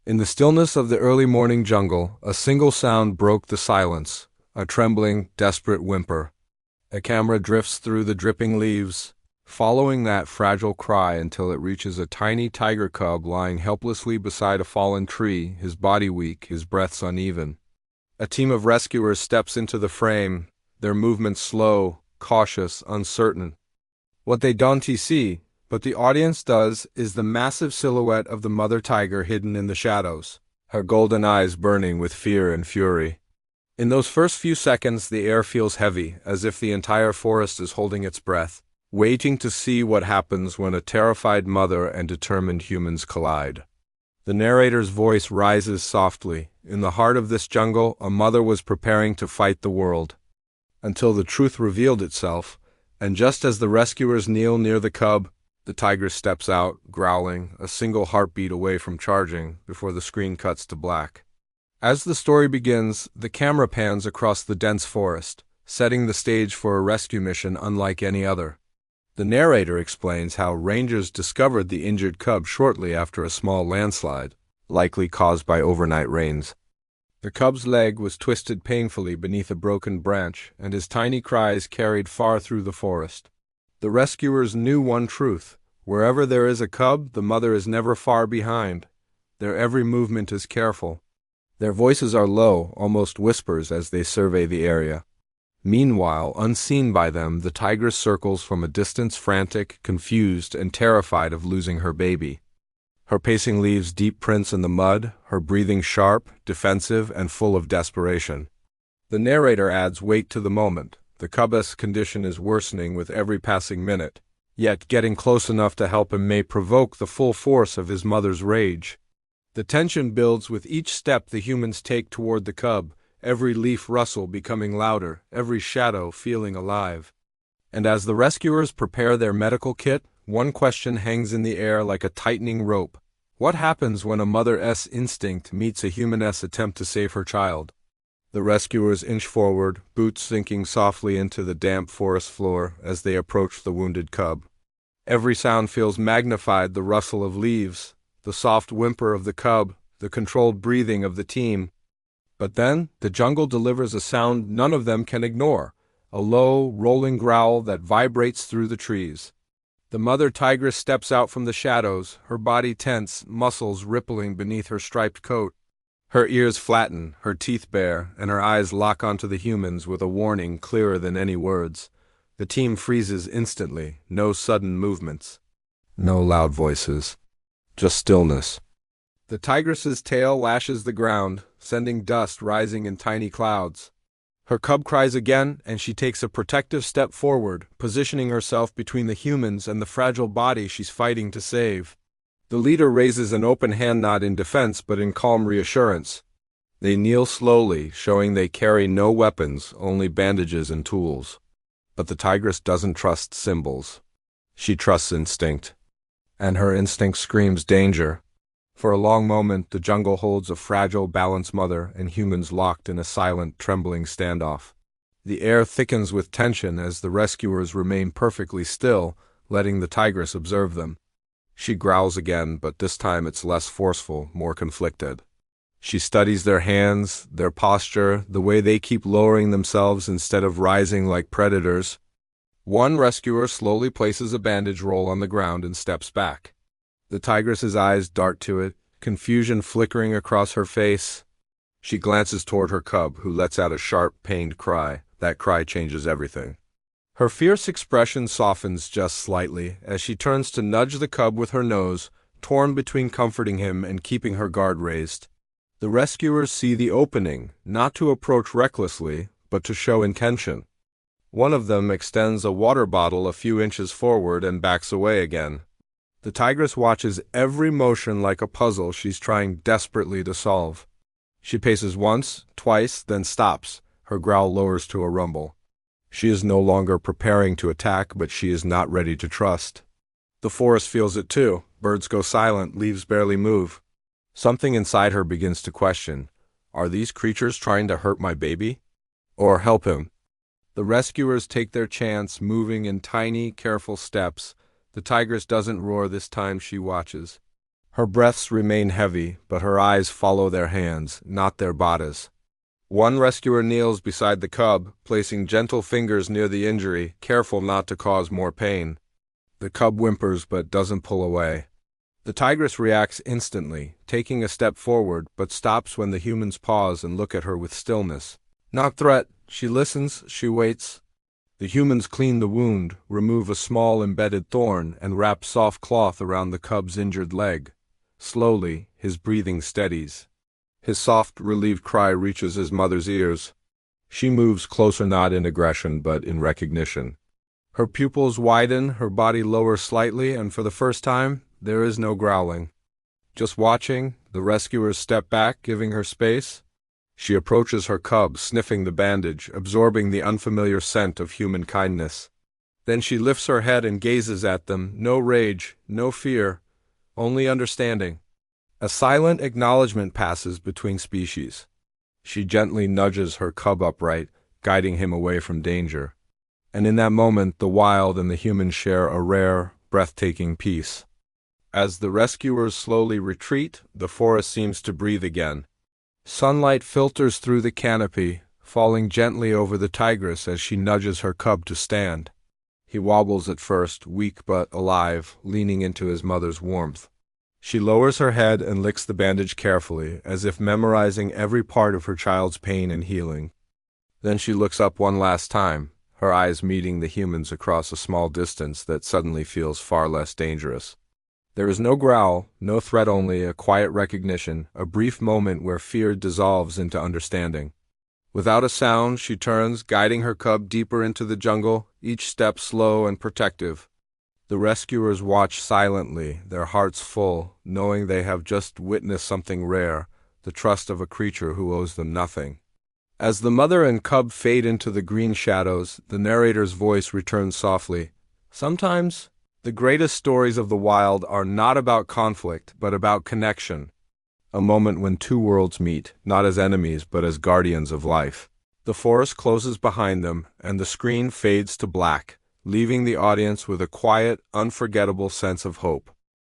In the stillness of the early morning jungle, a single sound broke the silence, a trembling, desperate whimper. A camera drifts through the dripping leaves, following that fragile cry until it reaches a tiny tiger cub lying helplessly beside a fallen tree, his body weak, his breaths uneven. A team of rescuers steps into the frame, their movements slow, cautious, uncertain. What they don't see, but the audience does, is the massive silhouette of the mother tiger hidden in the shadows, her golden eyes burning with fear and fury. In those first few seconds, the air feels heavy, as if the entire forest is holding its breath, waiting to see what happens when a terrified mother and determined humans collide. The narrator's voice rises softly. In the heart of this jungle, a mother was preparing to fight the world. Until the truth revealed itself, and just as the rescuers kneel near the cub, the tiger steps out, growling, a single heartbeat away from charging, before the screen cuts to black. As the story begins, the camera pans across the dense forest, setting the stage for a rescue mission unlike any other. The narrator explains how rangers discovered the injured cub shortly after a small landslide, likely caused by overnight rains. The cub's leg was twisted painfully beneath a broken branch, and his tiny cries carried far through the forest. The rescuers knew one truth: wherever there is a cub, the mother is never far behind. Their every movement is careful. Their voices are low, almost whispers, as they survey the area. Meanwhile, unseen by them, the tigress circles from a distance, frantic, confused, and terrified of losing her baby. Her pacing leaves deep prints in the mud, her breathing sharp, defensive, and full of desperation. The narrator adds weight to the moment. The cub's condition is worsening with every passing minute, yet getting close enough to help him may provoke the full force of his mother's rage. The tension builds with each step the humans take toward the cub, every leaf rustle becoming louder, every shadow feeling alive. And as the rescuers prepare their medical kit, one question hangs in the air like a tightening rope. What happens when a mother's instinct meets a human's attempt to save her child? The rescuers inch forward, boots sinking softly into the damp forest floor as they approach the wounded cub. Every sound feels magnified: the rustle of leaves, the soft whimper of the cub, the controlled breathing of the team. But then, the jungle delivers a sound none of them can ignore, a low, rolling growl that vibrates through the trees. The mother tigress steps out from the shadows, her body tense, muscles rippling beneath her striped coat. Her ears flatten, her teeth bare, and her eyes lock onto the humans with a warning clearer than any words. The team freezes instantly, no sudden movements, no loud voices. Just stillness. The tigress's tail lashes the ground, sending dust rising in tiny clouds. Her cub cries again, and she takes a protective step forward, positioning herself between the humans and the fragile body she's fighting to save. The leader raises an open hand, not in defense but in calm reassurance. They kneel slowly, showing they carry no weapons, only bandages and tools. But the tigress doesn't trust symbols. She trusts instinct. And her instinct screams danger. For a long moment, the jungle holds a fragile, balanced mother and humans locked in a silent, trembling standoff. The air thickens with tension as the rescuers remain perfectly still, letting the tigress observe them. She growls again, but this time it's less forceful, more conflicted. She studies their hands, their posture, the way they keep lowering themselves instead of rising like predators. One rescuer slowly places a bandage roll on the ground and steps back. The tigress's eyes dart to it, confusion flickering across her face. She glances toward her cub, who lets out a sharp, pained cry. That cry changes everything. Her fierce expression softens just slightly as she turns to nudge the cub with her nose, torn between comforting him and keeping her guard raised. The rescuers see the opening, not to approach recklessly, but to show intention. One of them extends a water bottle a few inches forward and backs away again. The tigress watches every motion like a puzzle she's trying desperately to solve. She paces once, twice, then stops. Her growl lowers to a rumble. She is no longer preparing to attack, but she is not ready to trust. The forest feels it too. Birds go silent, leaves barely move. Something inside her begins to question. Are these creatures trying to hurt my baby? Or help him? The rescuers take their chance, moving in tiny, careful steps. The tigress doesn't roar this time, she watches. Her breaths remain heavy, but her eyes follow their hands, not their bodies. One rescuer kneels beside the cub, placing gentle fingers near the injury, careful not to cause more pain. The cub whimpers but doesn't pull away. The tigress reacts instantly, taking a step forward, but stops when the humans pause and look at her with stillness. Not threat, she listens, she waits. The humans clean the wound, remove a small embedded thorn, and wrap soft cloth around the cub's injured leg. Slowly, his breathing steadies. His soft, relieved cry reaches his mother's ears. She moves closer, not in aggression, but in recognition. Her pupils widen, her body lowers slightly, and for the first time, there is no growling. Just watching, the rescuers step back, giving her space. She approaches her cub, sniffing the bandage, absorbing the unfamiliar scent of human kindness. Then she lifts her head and gazes at them, no rage, no fear, only understanding. A silent acknowledgement passes between species. She gently nudges her cub upright, guiding him away from danger. And in that moment, the wild and the human share a rare, breathtaking peace. As the rescuers slowly retreat, the forest seems to breathe again. Sunlight filters through the canopy, falling gently over the tigress as she nudges her cub to stand. He wobbles at first, weak but alive, leaning into his mother's warmth. She lowers her head and licks the bandage carefully, as if memorizing every part of her child's pain and healing. Then she looks up one last time, her eyes meeting the humans across a small distance that suddenly feels far less dangerous. There is no growl, no threat, only a quiet recognition, a brief moment where fear dissolves into understanding. Without a sound, she turns, guiding her cub deeper into the jungle, each step slow and protective. The rescuers watch silently, their hearts full, knowing they have just witnessed something rare, the trust of a creature who owes them nothing. As the mother and cub fade into the green shadows, the narrator's voice returns softly. Sometimes, the greatest stories of the wild are not about conflict, but about connection. A moment when two worlds meet, not as enemies, but as guardians of life. The forest closes behind them, and the screen fades to black, leaving the audience with a quiet, unforgettable sense of hope.